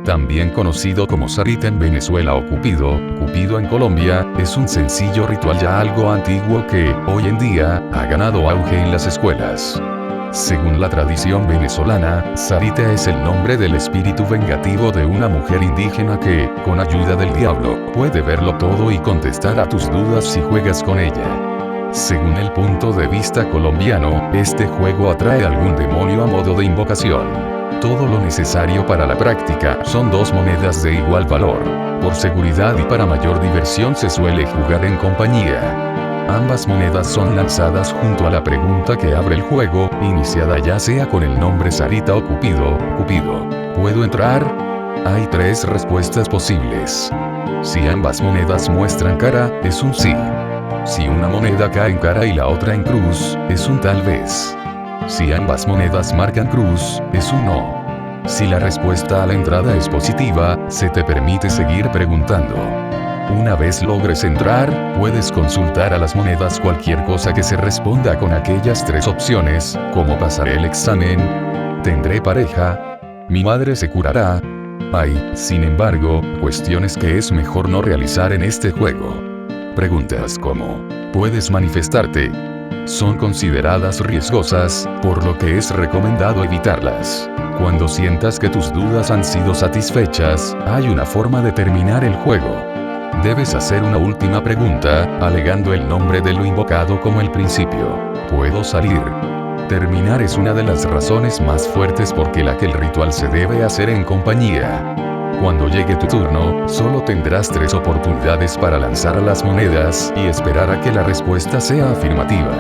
También conocido como Sarita en Venezuela o Cupido en Colombia, es un sencillo ritual ya algo antiguo que, hoy en día, ha ganado auge en las escuelas. Según la tradición venezolana, Sarita es el nombre del espíritu vengativo de una mujer indígena que, con ayuda del diablo, puede verlo todo y contestar a tus dudas si juegas con ella. Según el punto de vista colombiano, este juego atrae algún demonio a modo de invocación. Todo lo necesario para la práctica son 2 monedas de igual valor. Por seguridad y para mayor diversión se suele jugar en compañía. Ambas monedas son lanzadas junto a la pregunta que abre el juego, iniciada ya sea con el nombre Sarita o Cupido. ¿Puedo entrar? Hay 3 respuestas posibles. Si ambas monedas muestran cara, es un sí. Si una moneda cae en cara y la otra en cruz, es un tal vez. Si ambas monedas marcan cruz, es un no. Si la respuesta a la entrada es positiva, se te permite seguir preguntando. Una vez logres entrar, puedes consultar a las monedas cualquier cosa que se responda con aquellas 3 opciones, como pasaré el examen, tendré pareja, mi madre se curará. Hay, sin embargo, cuestiones que es mejor no realizar en este juego. Preguntas como, ¿puedes manifestarte? Son consideradas riesgosas, por lo que es recomendado evitarlas. Cuando sientas que tus dudas han sido satisfechas, hay una forma de terminar el juego. Debes hacer una última pregunta, alegando el nombre de lo invocado como el principio. ¿Puedo salir? Terminar es una de las razones más fuertes por la que el ritual se debe hacer en compañía. Cuando llegue tu turno, solo tendrás 3 oportunidades para lanzar las monedas y esperar a que la respuesta sea afirmativa.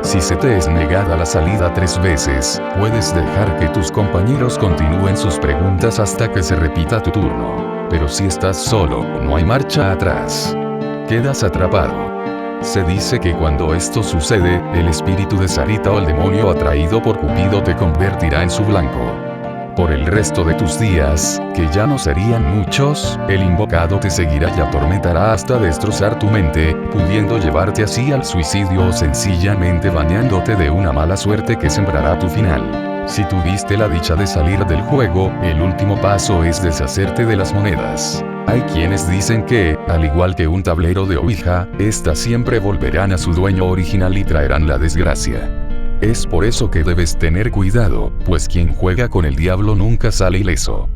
Si se te es negada la salida 3 veces, puedes dejar que tus compañeros continúen sus preguntas hasta que se repita tu turno. Pero si estás solo, no hay marcha atrás. Quedas atrapado. Se dice que cuando esto sucede, el espíritu de Sarita o el demonio atraído por Cupido te convertirá en su blanco. Por el resto de tus días, que ya no serían muchos, el invocado te seguirá y atormentará hasta destrozar tu mente, pudiendo llevarte así al suicidio o sencillamente bañándote de una mala suerte que sembrará tu final. Si tuviste la dicha de salir del juego, el último paso es deshacerte de las monedas. Hay quienes dicen que, al igual que un tablero de Ouija, estas siempre volverán a su dueño original y traerán la desgracia. Es por eso que debes tener cuidado, pues quien juega con el diablo nunca sale ileso.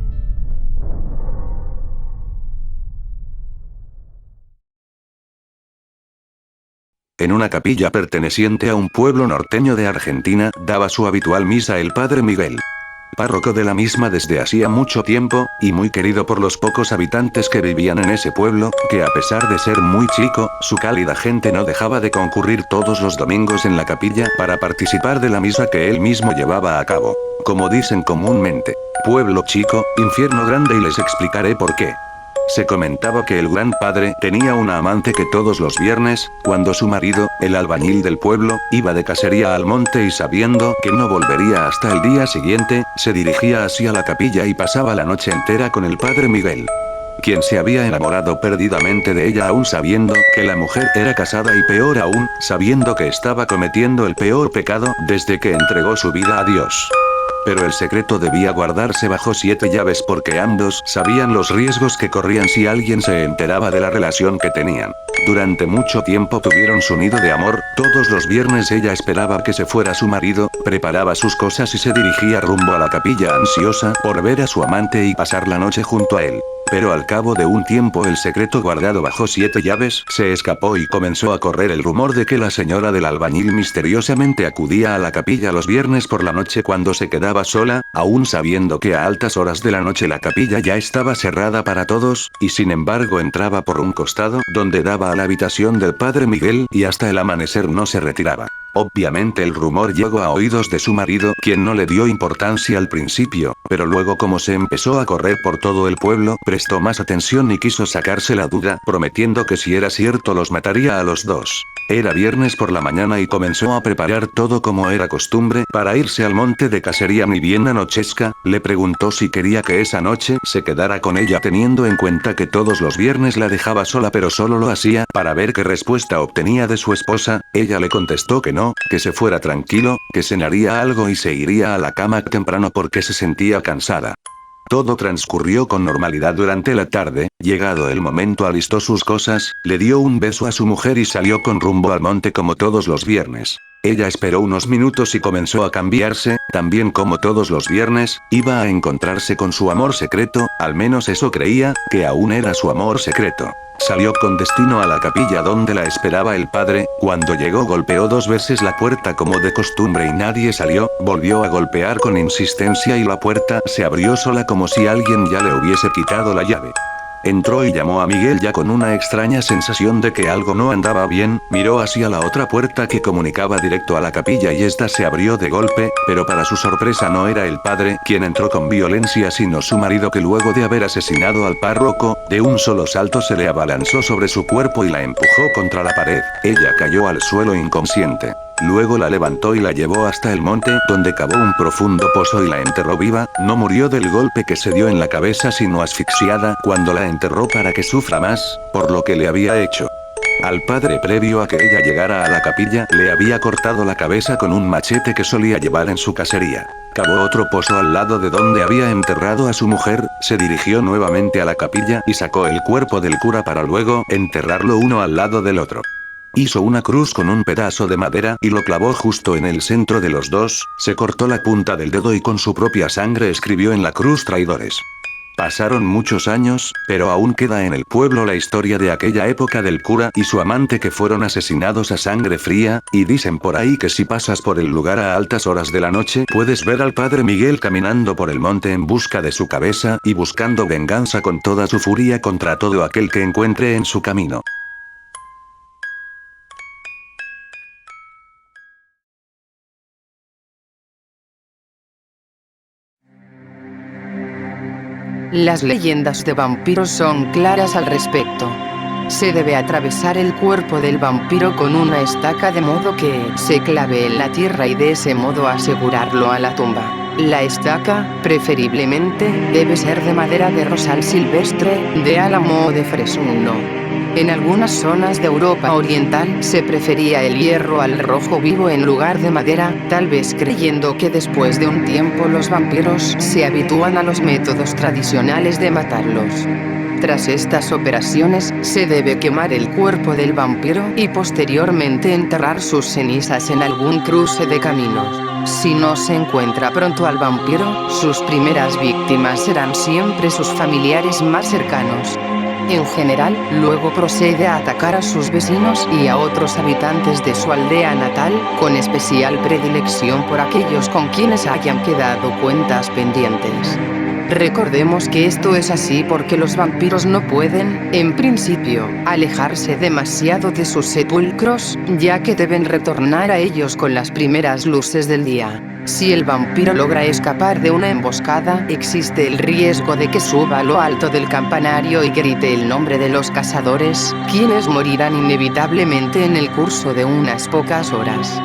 En una capilla perteneciente a un pueblo norteño de Argentina, daba su habitual misa el padre Miguel. Párroco de la misma desde hacía mucho tiempo, y muy querido por los pocos habitantes que vivían en ese pueblo, que a pesar de ser muy chico, su cálida gente no dejaba de concurrir todos los domingos en la capilla para participar de la misa que él mismo llevaba a cabo. Como dicen comúnmente, pueblo chico, infierno grande, y les explicaré por qué. Se comentaba que el gran padre tenía una amante que todos los viernes, cuando su marido, el albañil del pueblo, iba de cacería al monte y sabiendo que no volvería hasta el día siguiente, se dirigía hacia la capilla y pasaba la noche entera con el padre Miguel, quien se había enamorado perdidamente de ella aún sabiendo que la mujer era casada y peor aún, sabiendo que estaba cometiendo el peor pecado desde que entregó su vida a Dios. Pero el secreto debía guardarse bajo 7 llaves porque ambos sabían los riesgos que corrían si alguien se enteraba de la relación que tenían. Durante mucho tiempo tuvieron su nido de amor, todos los viernes ella esperaba que se fuera su marido, preparaba sus cosas y se dirigía rumbo a la capilla ansiosa por ver a su amante y pasar la noche junto a él. Pero al cabo de un tiempo el secreto guardado bajo 7 llaves se escapó y comenzó a correr el rumor de que la señora del albañil misteriosamente acudía a la capilla los viernes por la noche cuando se quedaba sola, aún sabiendo que a altas horas de la noche la capilla ya estaba cerrada para todos, y sin embargo entraba por un costado donde daba a la habitación del padre Miguel y hasta el amanecer no se retiraba. Obviamente el rumor llegó a oídos de su marido, quien no le dio importancia al principio, pero luego como se empezó a correr por todo el pueblo, prestó más atención y quiso sacarse la duda, prometiendo que si era cierto los mataría a los dos. Era viernes por la mañana y comenzó a preparar todo como era costumbre para irse al monte de cacería. Ni bien anochezca, le preguntó si quería que esa noche se quedara con ella teniendo en cuenta que todos los viernes la dejaba sola, pero solo lo hacía para ver qué respuesta obtenía de su esposa. Ella le contestó que no, que se fuera tranquilo, que cenaría algo y se iría a la cama temprano porque se sentía cansada. Todo transcurrió con normalidad durante la tarde, llegado el momento alistó sus cosas, le dio un beso a su mujer y salió con rumbo al monte como todos los viernes. Ella esperó unos minutos y comenzó a cambiarse, también como todos los viernes, iba a encontrarse con su amor secreto, al menos eso creía, que aún era su amor secreto. Salió con destino a la capilla donde la esperaba el padre, cuando llegó golpeó 2 veces la puerta como de costumbre y nadie salió, volvió a golpear con insistencia y la puerta se abrió sola como si alguien ya le hubiese quitado la llave. Entró y llamó a Miguel ya con una extraña sensación de que algo no andaba bien, miró hacia la otra puerta que comunicaba directo a la capilla y esta se abrió de golpe, pero para su sorpresa no era el padre quien entró con violencia sino su marido que luego de haber asesinado al párroco, de un solo salto se le abalanzó sobre su cuerpo y la empujó contra la pared. Ella cayó al suelo inconsciente. Luego la levantó y la llevó hasta el monte, donde cavó un profundo pozo y la enterró viva, no murió del golpe que se dio en la cabeza sino asfixiada cuando la enterró para que sufra más, por lo que le había hecho. Al padre previo a que ella llegara a la capilla, le había cortado la cabeza con un machete que solía llevar en su casería. Cavó otro pozo al lado de donde había enterrado a su mujer, se dirigió nuevamente a la capilla y sacó el cuerpo del cura para luego enterrarlo uno al lado del otro. Hizo una cruz con un pedazo de madera y lo clavó justo en el centro de los dos, se cortó la punta del dedo y con su propia sangre escribió en la cruz traidores. Pasaron muchos años, pero aún queda en el pueblo la historia de aquella época del cura y su amante que fueron asesinados a sangre fría, y dicen por ahí que si pasas por el lugar a altas horas de la noche puedes ver al padre Miguel caminando por el monte en busca de su cabeza y buscando venganza con toda su furia contra todo aquel que encuentre en su camino. Las leyendas de vampiros son claras al respecto. Se debe atravesar el cuerpo del vampiro con una estaca de modo que se clave en la tierra y de ese modo asegurarlo a la tumba. La estaca, preferiblemente, debe ser de madera de rosal silvestre, de álamo o de fresno. En algunas zonas de Europa Oriental se prefería el hierro al rojo vivo en lugar de madera, tal vez creyendo que después de un tiempo los vampiros se habitúan a los métodos tradicionales de matarlos. Tras estas operaciones, se debe quemar el cuerpo del vampiro y posteriormente enterrar sus cenizas en algún cruce de caminos. Si no se encuentra pronto al vampiro, sus primeras víctimas serán siempre sus familiares más cercanos. En general, luego procede a atacar a sus vecinos y a otros habitantes de su aldea natal, con especial predilección por aquellos con quienes hayan quedado cuentas pendientes. Recordemos que esto es así porque los vampiros no pueden, en principio, alejarse demasiado de sus sepulcros, ya que deben retornar a ellos con las primeras luces del día. Si el vampiro logra escapar de una emboscada, existe el riesgo de que suba a lo alto del campanario y grite el nombre de los cazadores, quienes morirán inevitablemente en el curso de unas pocas horas.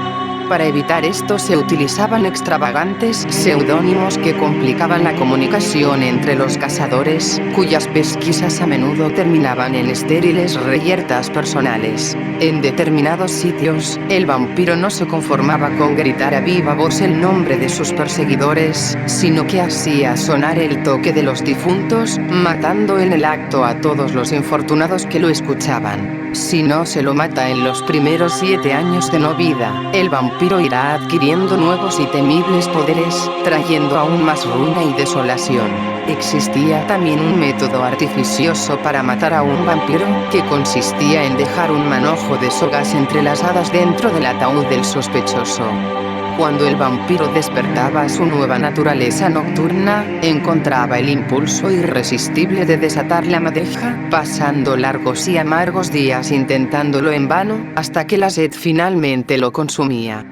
Para evitar esto se utilizaban extravagantes seudónimos que complicaban la comunicación entre los cazadores, cuyas pesquisas a menudo terminaban en estériles reyertas personales. En determinados sitios, el vampiro no se conformaba con gritar a viva voz el nombre de sus perseguidores, sino que hacía sonar el toque de los difuntos, matando en el acto a todos los infortunados que lo escuchaban. Si no se lo mata en los primeros 7 años de no vida, el vampiro irá adquiriendo nuevos y temibles poderes, trayendo aún más ruina y desolación. Existía también un método artificioso para matar a un vampiro, que consistía en dejar un manojo de sogas entrelazadas dentro del ataúd del sospechoso. Cuando el vampiro despertaba a su nueva naturaleza nocturna, encontraba el impulso irresistible de desatar la madeja, pasando largos y amargos días intentándolo en vano, hasta que la sed finalmente lo consumía.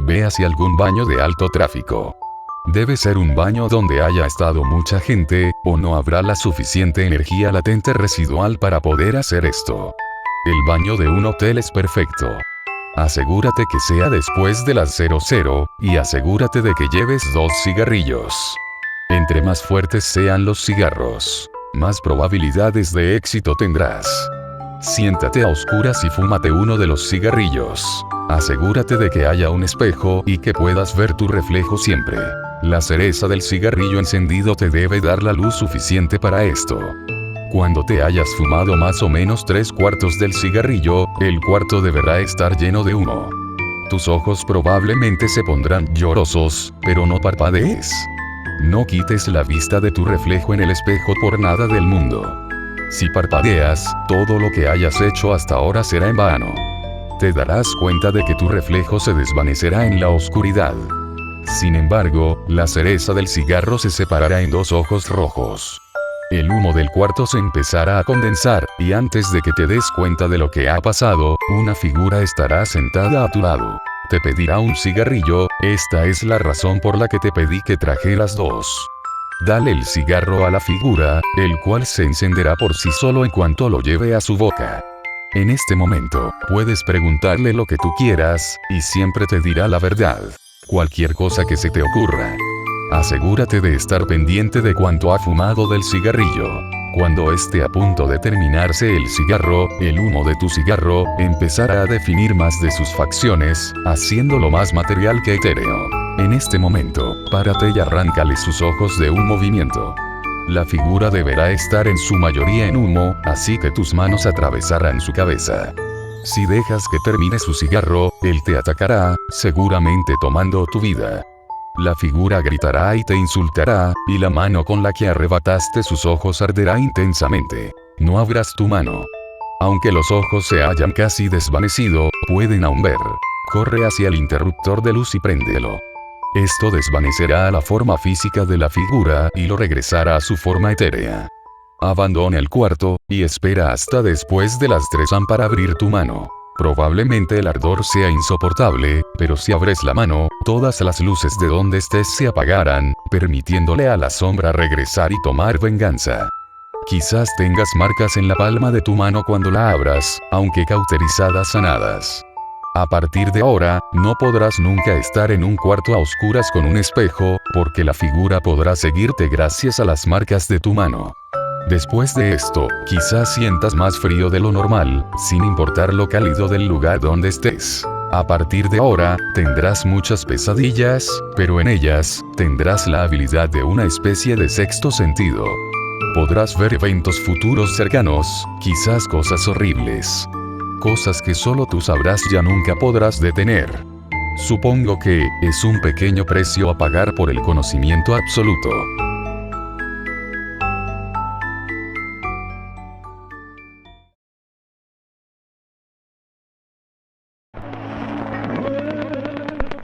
Ve hacia algún baño de alto tráfico. Debe ser un baño donde haya estado mucha gente, o no habrá la suficiente energía latente residual para poder hacer esto. El baño de un hotel es perfecto. Asegúrate que sea después de las 00, y asegúrate de que lleves 2 cigarrillos. Entre más fuertes sean los cigarros, más probabilidades de éxito tendrás. Siéntate a oscuras y fúmate uno de los cigarrillos. Asegúrate de que haya un espejo y que puedas ver tu reflejo siempre. La cereza del cigarrillo encendido te debe dar la luz suficiente para esto. Cuando te hayas fumado más o menos 3/4 del cigarrillo, el cuarto deberá estar lleno de humo. Tus ojos probablemente se pondrán llorosos, pero no parpadees. No quites la vista de tu reflejo en el espejo por nada del mundo. Si parpadeas, todo lo que hayas hecho hasta ahora será en vano. Te darás cuenta de que tu reflejo se desvanecerá en la oscuridad. Sin embargo, la cereza del cigarro se separará en 2 ojos rojos. El humo del cuarto se empezará a condensar, y antes de que te des cuenta de lo que ha pasado, una figura estará sentada a tu lado. Te pedirá un cigarrillo, esta es la razón por la que te pedí que trajeras 2. Dale el cigarro a la figura, el cual se encenderá por sí solo en cuanto lo lleve a su boca. En este momento, puedes preguntarle lo que tú quieras, y siempre te dirá la verdad. Cualquier cosa que se te ocurra. Asegúrate de estar pendiente de cuánto ha fumado del cigarrillo. Cuando esté a punto de terminarse el cigarro, el humo de tu cigarro empezará a definir más de sus facciones, haciéndolo más material que etéreo. En este momento, párate y arráncale sus ojos de un movimiento. La figura deberá estar en su mayoría en humo, así que tus manos atravesarán su cabeza. Si dejas que termine su cigarro, él te atacará, seguramente tomando tu vida. La figura gritará y te insultará, y la mano con la que arrebataste sus ojos arderá intensamente. No abras tu mano. Aunque los ojos se hayan casi desvanecido, pueden aún ver. Corre hacia el interruptor de luz y préndelo. Esto desvanecerá la forma física de la figura y lo regresará a su forma etérea. Abandona el cuarto, y espera hasta después de las 3 am para abrir tu mano. Probablemente el ardor sea insoportable, pero si abres la mano, todas las luces de donde estés se apagarán, permitiéndole a la sombra regresar y tomar venganza. Quizás tengas marcas en la palma de tu mano cuando la abras, aunque cauterizadas sanadas. A partir de ahora, no podrás nunca estar en un cuarto a oscuras con un espejo, porque la figura podrá seguirte gracias a las marcas de tu mano. Después de esto, quizás sientas más frío de lo normal, sin importar lo cálido del lugar donde estés. A partir de ahora, tendrás muchas pesadillas, pero en ellas, tendrás la habilidad de una especie de sexto sentido. Podrás ver eventos futuros cercanos, quizás cosas horribles. Cosas que solo tú sabrás, ya nunca podrás detener. Supongo que es un pequeño precio a pagar por el conocimiento absoluto.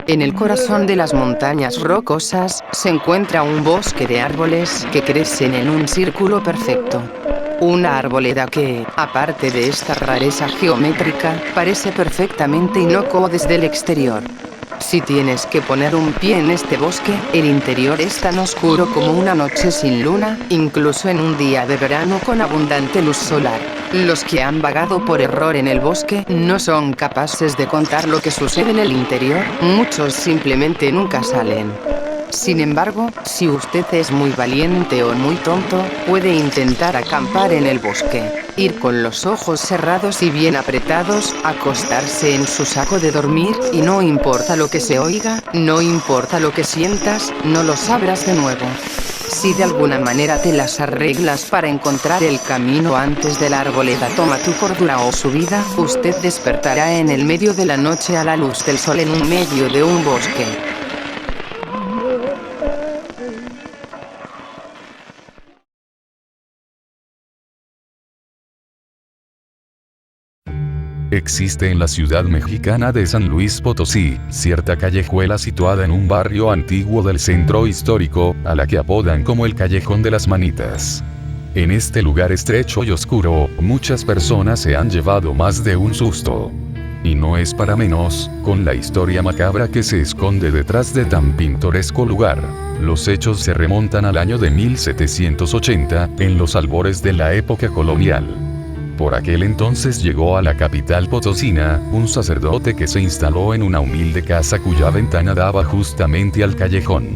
En el corazón de las montañas rocosas, se encuentra un bosque de árboles que crecen en un círculo perfecto. Una arboleda que, aparte de esta rareza geométrica, parece perfectamente inocua desde el exterior. Si tienes que poner un pie en este bosque, el interior es tan oscuro como una noche sin luna, incluso en un día de verano con abundante luz solar. Los que han vagado por error en el bosque no son capaces de contar lo que sucede en el interior, muchos simplemente nunca salen. Sin embargo, si usted es muy valiente o muy tonto, puede intentar acampar en el bosque. Ir con los ojos cerrados y bien apretados, acostarse en su saco de dormir, y no importa lo que se oiga, no importa lo que sientas, no lo sabrás de nuevo. Si de alguna manera te las arreglas para encontrar el camino antes de la arboleda toma tu cordura o su vida, usted despertará en el medio de la noche a la luz del sol en un medio de un bosque. Existe en la ciudad mexicana de San Luis Potosí, cierta callejuela situada en un barrio antiguo del centro histórico, a la que apodan como el Callejón de las Manitas. En este lugar estrecho y oscuro, muchas personas se han llevado más de un susto. Y no es para menos, con la historia macabra que se esconde detrás de tan pintoresco lugar. Los hechos se remontan al año de 1780, en los albores de la época colonial. Por aquel entonces llegó a la capital potosina, un sacerdote que se instaló en una humilde casa cuya ventana daba justamente al callejón.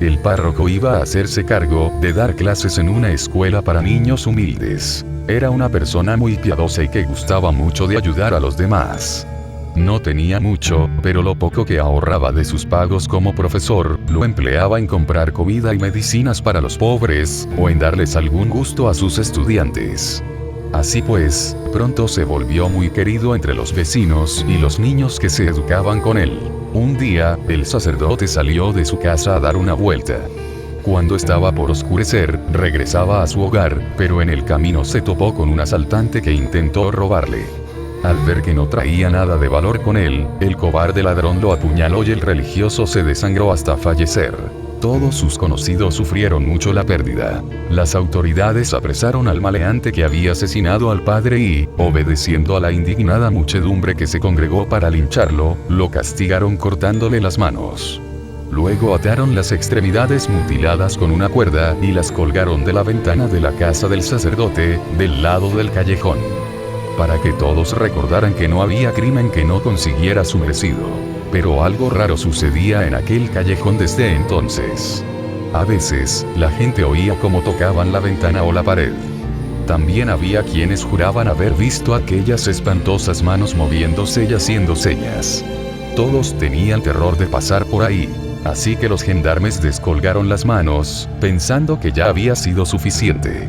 El párroco iba a hacerse cargo de dar clases en una escuela para niños humildes. Era una persona muy piadosa y que gustaba mucho de ayudar a los demás. No tenía mucho, pero lo poco que ahorraba de sus pagos como profesor, lo empleaba en comprar comida y medicinas para los pobres, o en darles algún gusto a sus estudiantes. Así pues, pronto se volvió muy querido entre los vecinos y los niños que se educaban con él. Un día, el sacerdote salió de su casa a dar una vuelta. Cuando estaba por oscurecer, regresaba a su hogar, pero en el camino se topó con un asaltante que intentó robarle. Al ver que no traía nada de valor con él, el cobarde ladrón lo apuñaló y el religioso se desangró hasta fallecer. Todos sus conocidos sufrieron mucho la pérdida. Las autoridades apresaron al maleante que había asesinado al padre y, obedeciendo a la indignada muchedumbre que se congregó para lincharlo, lo castigaron cortándole las manos. Luego ataron las extremidades mutiladas con una cuerda y las colgaron de la ventana de la casa del sacerdote, del lado del callejón. Para que todos recordaran que no había crimen que no consiguiera su merecido. Pero algo raro sucedía en aquel callejón desde entonces. A veces, la gente oía cómo tocaban la ventana o la pared. También había quienes juraban haber visto aquellas espantosas manos moviéndose y haciendo señas. Todos tenían terror de pasar por ahí. Así que los gendarmes descolgaron las manos, pensando que ya había sido suficiente.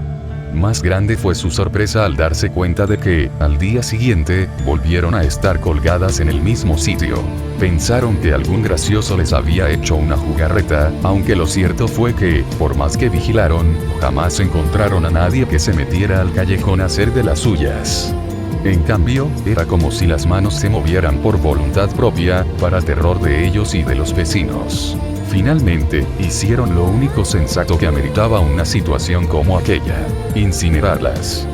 Más grande fue su sorpresa al darse cuenta de que, al día siguiente, volvieron a estar colgadas en el mismo sitio. Pensaron que algún gracioso les había hecho una jugarreta, aunque lo cierto fue que, por más que vigilaron, jamás encontraron a nadie que se metiera al callejón a hacer de las suyas. En cambio, era como si las manos se movieran por voluntad propia, para terror de ellos y de los vecinos. Finalmente, hicieron lo único sensato que ameritaba una situación como aquella: incinerarlas.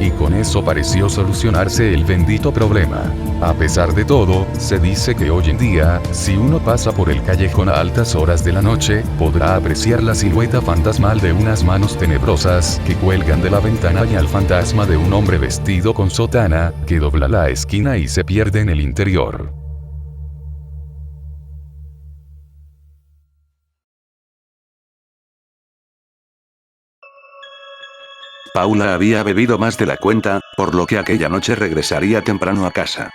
Y con eso pareció solucionarse el bendito problema. A pesar de todo, se dice que hoy en día, si uno pasa por el callejón a altas horas de la noche, podrá apreciar la silueta fantasmal de unas manos tenebrosas que cuelgan de la ventana y al fantasma de un hombre vestido con sotana, que dobla la esquina y se pierde en el interior. Paula había bebido más de la cuenta, por lo que aquella noche regresaría temprano a casa.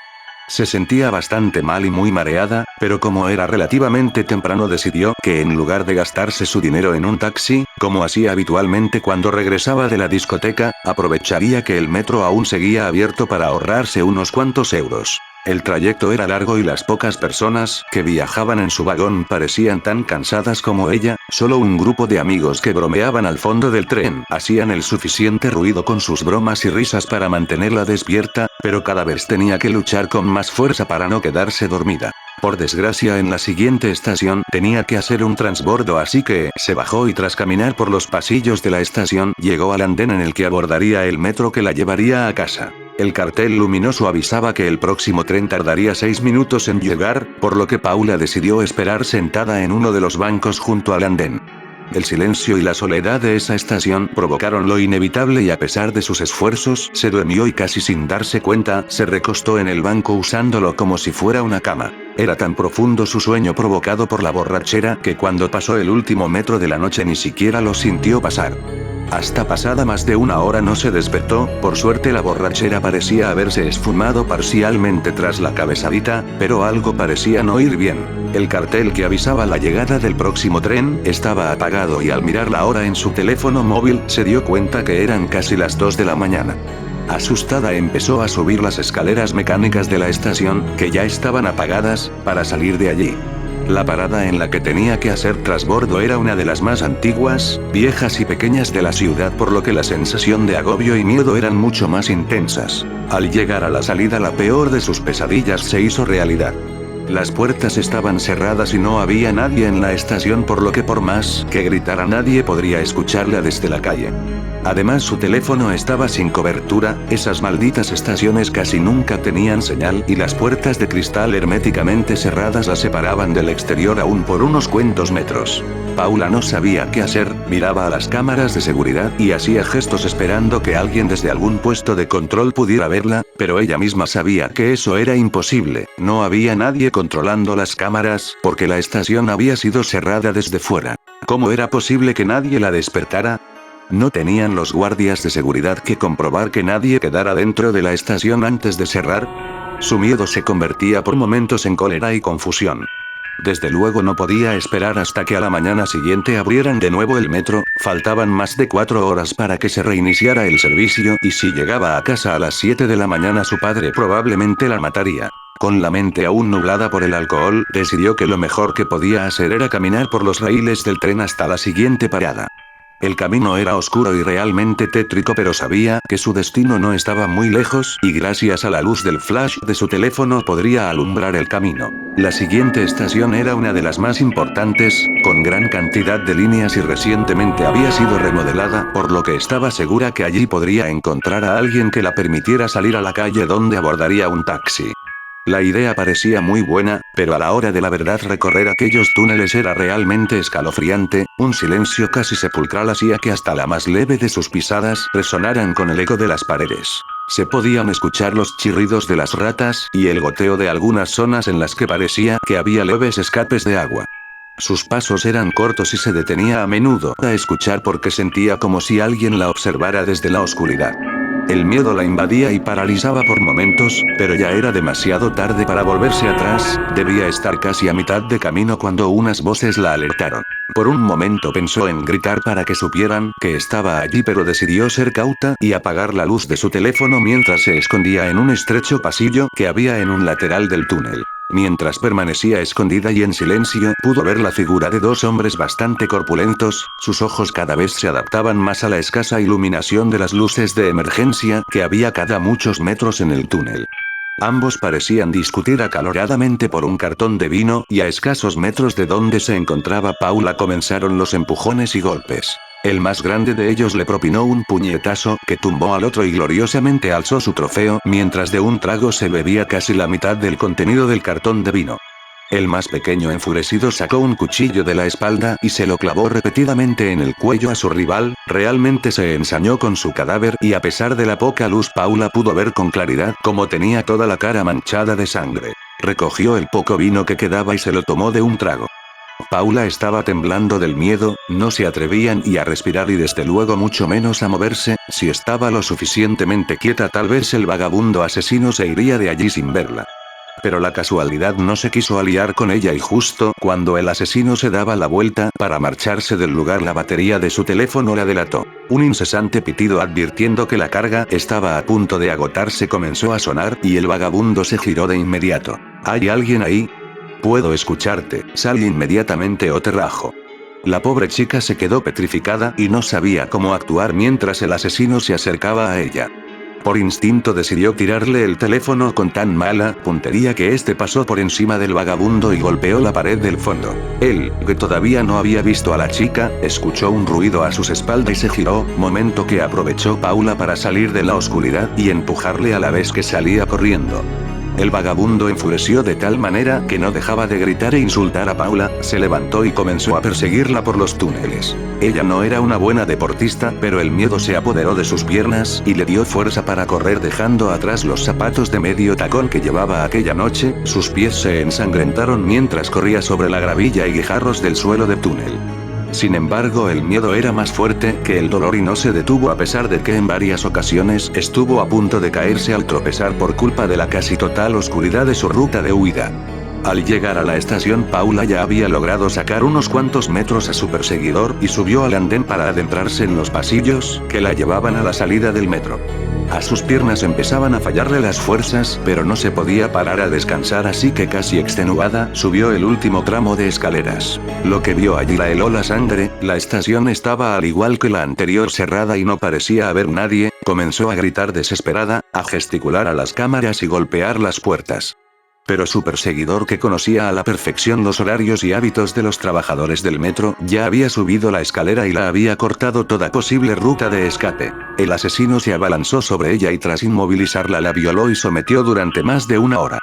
Se sentía bastante mal y muy mareada, pero como era relativamente temprano decidió que en lugar de gastarse su dinero en un taxi, como hacía habitualmente cuando regresaba de la discoteca, aprovecharía que el metro aún seguía abierto para ahorrarse unos cuantos euros. El trayecto era largo y las pocas personas que viajaban en su vagón parecían tan cansadas como ella. Solo un grupo de amigos que bromeaban al fondo del tren hacían el suficiente ruido con sus bromas y risas para mantenerla despierta, pero cada vez tenía que luchar con más fuerza para no quedarse dormida. Por desgracia, en la siguiente estación tenía que hacer un transbordo, así que se bajó y tras caminar por los pasillos de la estación, llegó al andén en el que abordaría el metro que la llevaría a casa. El cartel luminoso avisaba que el próximo tren tardaría 6 minutos en llegar, por lo que Paula decidió esperar sentada en uno de los bancos junto al andén. El silencio y la soledad de esa estación provocaron lo inevitable y a pesar de sus esfuerzos, se durmió y casi sin darse cuenta, se recostó en el banco usándolo como si fuera una cama. Era tan profundo su sueño provocado por la borrachera que cuando pasó el último metro de la noche ni siquiera lo sintió pasar. Hasta pasada más de una hora no se despertó. Por suerte la borrachera parecía haberse esfumado parcialmente tras la cabezadita, pero algo parecía no ir bien. El cartel que avisaba la llegada del próximo tren estaba apagado y al mirar la hora en su teléfono móvil, se dio cuenta que eran casi las 2 de la mañana. Asustada empezó a subir las escaleras mecánicas de la estación, que ya estaban apagadas, para salir de allí. La parada en la que tenía que hacer transbordo era una de las más antiguas, viejas y pequeñas de la ciudad, por lo que la sensación de agobio y miedo eran mucho más intensas. Al llegar a la salida, la peor de sus pesadillas se hizo realidad. Las puertas estaban cerradas y no había nadie en la estación, por lo que por más que gritara nadie podría escucharla desde la calle. Además su teléfono estaba sin cobertura, esas malditas estaciones casi nunca tenían señal y las puertas de cristal herméticamente cerradas la separaban del exterior aún por unos cuantos metros. Paula no sabía qué hacer, miraba a las cámaras de seguridad y hacía gestos esperando que alguien desde algún puesto de control pudiera verla, pero ella misma sabía que eso era imposible. No había nadie controlando las cámaras, porque la estación había sido cerrada desde fuera. ¿Cómo era posible que nadie la despertara? No tenían los guardias de seguridad que comprobar que nadie quedara dentro de la estación antes de cerrar. Su miedo se convertía por momentos en cólera y confusión. Desde luego no podía esperar hasta que a la mañana siguiente abrieran de nuevo el metro, faltaban más de 4 horas para que se reiniciara el servicio y si llegaba a casa a las 7 de la mañana su padre probablemente la mataría. Con la mente aún nublada por el alcohol, decidió que lo mejor que podía hacer era caminar por los raíles del tren hasta la siguiente parada. El camino era oscuro y realmente tétrico, pero sabía que su destino no estaba muy lejos y gracias a la luz del flash de su teléfono podría alumbrar el camino. La siguiente estación era una de las más importantes, con gran cantidad de líneas y recientemente había sido remodelada, por lo que estaba segura que allí podría encontrar a alguien que la permitiera salir a la calle donde abordaría un taxi. La idea parecía muy buena, pero a la hora de la verdad recorrer aquellos túneles era realmente escalofriante, un silencio casi sepulcral hacía que hasta la más leve de sus pisadas resonaran con el eco de las paredes. Se podían escuchar los chirridos de las ratas y el goteo de algunas zonas en las que parecía que había leves escapes de agua. Sus pasos eran cortos y se detenía a menudo a escuchar porque sentía como si alguien la observara desde la oscuridad. El miedo la invadía y paralizaba por momentos, pero ya era demasiado tarde para volverse atrás, debía estar casi a mitad de camino cuando unas voces la alertaron. Por un momento pensó en gritar para que supieran que estaba allí, pero decidió ser cauta y apagar la luz de su teléfono mientras se escondía en un estrecho pasillo que había en un lateral del túnel. Mientras permanecía escondida y en silencio, pudo ver la figura de dos hombres bastante corpulentos, sus ojos cada vez se adaptaban más a la escasa iluminación de las luces de emergencia que había cada muchos metros en el túnel. Ambos parecían discutir acaloradamente por un cartón de vino y a escasos metros de donde se encontraba Paula comenzaron los empujones y golpes. El más grande de ellos le propinó un puñetazo que tumbó al otro y gloriosamente alzó su trofeo mientras de un trago se bebía casi la mitad del contenido del cartón de vino. El más pequeño enfurecido sacó un cuchillo de la espalda y se lo clavó repetidamente en el cuello a su rival, realmente se ensañó con su cadáver y a pesar de la poca luz Paula pudo ver con claridad cómo tenía toda la cara manchada de sangre. Recogió el poco vino que quedaba y se lo tomó de un trago. Paula estaba temblando del miedo, no se atrevían a respirar y desde luego mucho menos a moverse, si estaba lo suficientemente quieta tal vez el vagabundo asesino se iría de allí sin verla. Pero la casualidad no se quiso aliar con ella y justo cuando el asesino se daba la vuelta para marcharse del lugar la batería de su teléfono la delató. Un incesante pitido advirtiendo que la carga estaba a punto de agotarse comenzó a sonar y el vagabundo se giró de inmediato. ¿Hay alguien ahí? Puedo escucharte, sal inmediatamente o te rajo. La pobre chica se quedó petrificada y no sabía cómo actuar mientras el asesino se acercaba a ella. Por instinto decidió tirarle el teléfono con tan mala puntería que este pasó por encima del vagabundo y golpeó la pared del fondo. Él, que todavía no había visto a la chica, escuchó un ruido a sus espaldas y se giró, momento que aprovechó Paula para salir de la oscuridad y empujarle a la vez que salía corriendo. El vagabundo enfureció de tal manera que no dejaba de gritar e insultar a Paula, se levantó y comenzó a perseguirla por los túneles. Ella no era una buena deportista, pero el miedo se apoderó de sus piernas y le dio fuerza para correr dejando atrás los zapatos de medio tacón que llevaba aquella noche, sus pies se ensangrentaron mientras corría sobre la gravilla y guijarros del suelo del túnel. Sin embargo, el miedo era más fuerte que el dolor y no se detuvo a pesar de que en varias ocasiones estuvo a punto de caerse al tropezar por culpa de la casi total oscuridad de su ruta de huida. Al llegar a la estación Paula ya había logrado sacar unos cuantos metros a su perseguidor y subió al andén para adentrarse en los pasillos que la llevaban a la salida del metro. A sus piernas empezaban a fallarle las fuerzas, pero no se podía parar a descansar así que casi extenuada, subió el último tramo de escaleras. Lo que vio allí la heló la sangre, la estación estaba al igual que la anterior cerrada y no parecía haber nadie, comenzó a gritar desesperada, a gesticular a las cámaras y golpear las puertas. Pero su perseguidor, que conocía a la perfección los horarios y hábitos de los trabajadores del metro, ya había subido la escalera y la había cortado toda posible ruta de escape. El asesino se abalanzó sobre ella y tras inmovilizarla la violó y sometió durante más de una hora.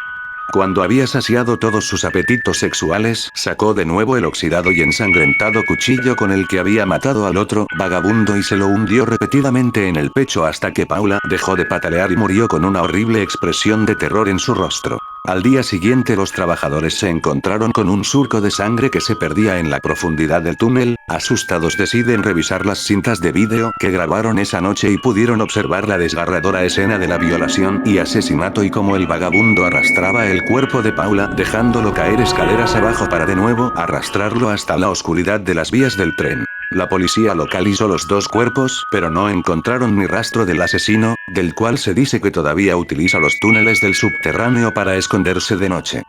Cuando había saciado todos sus apetitos sexuales, sacó de nuevo el oxidado y ensangrentado cuchillo con el que había matado al otro vagabundo y se lo hundió repetidamente en el pecho hasta que Paula dejó de patalear y murió con una horrible expresión de terror en su rostro. Al día siguiente los trabajadores se encontraron con un surco de sangre que se perdía en la profundidad del túnel. Asustados deciden revisar las cintas de vídeo que grabaron esa noche y pudieron observar la desgarradora escena de la violación y asesinato y cómo el vagabundo arrastraba el cuerpo de Paula dejándolo caer escaleras abajo para de nuevo arrastrarlo hasta la oscuridad de las vías del tren. La policía localizó los dos cuerpos, pero no encontraron ni rastro del asesino, del cual se dice que todavía utiliza los túneles del subterráneo para esconderse de noche.